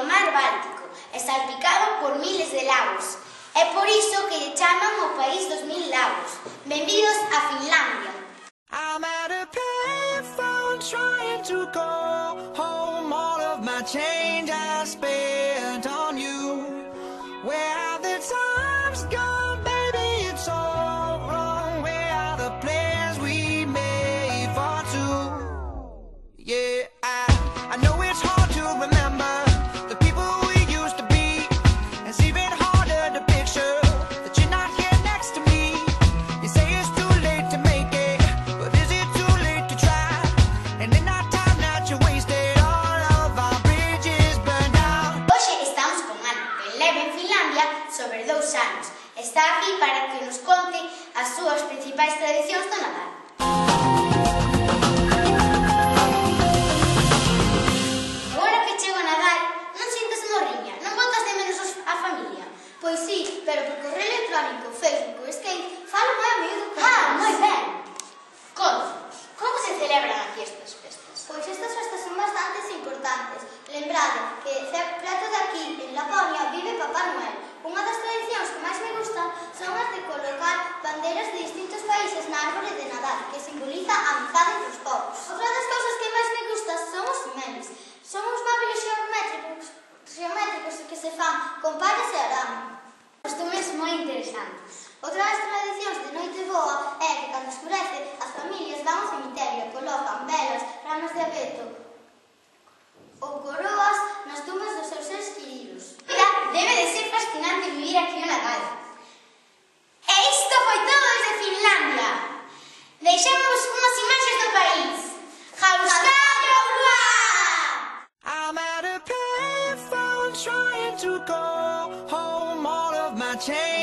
do mar Báltico e salpicado por miles de lagos. É por iso que lle chaman o país dos 1000 lagos. Benvidos a Finlandia. I'm at a payphone trying to go home. All of my change I spent on you. Where have the times gone, baby? It's all wrong. Where are the plans we made for two? Yeah, I know it's hard to remember the people we used to be. It's even harder to picture that you're not here next to me. You say it's too late to make it, but is it too late to try? And in our time that you wasted, all of our bridges burned out. Hoxe estamos con Ana, que leva en Finlandia sobre 2 anos. Está aquí para que nos conte as súas principais tradicións do Nadal. Agora que chega o Nadal, non sintes morriña? Non botas de menos a familia? Pois sí, pero por correo electrónico, Facebook ou Skype falo moi a miúdo con eles. Moi ben! Como se celebran aquí estas festas? Pois estas festas son bastante importantes. Lembrade que preto de aquí, en Laponia, vive Papá Noel. Unha das tradicións que máis me gustan son as de colocar bandeiras de distintos países na árbore de Nadal, que simboliza a amizade entre os povos. Outra das cousas que máis me gustan son os memes. Son uns móviles geométricos que se fan con pallas e arame. Costumes moi interesantes. Outra das tradicións de Noite Boa é que, cando escurece, as familias van ao cemiterio e colocan velas, ramas de abeto ou coroas nas tumbas dos seus seres queridos. Debe de ser fascinante vivir aquí o Nadal. E isto foi todo desde Finlandia. Deixamos unhas imaxes do país. Hauskalo Urua! I'm at a payphone trying to go home. All of my change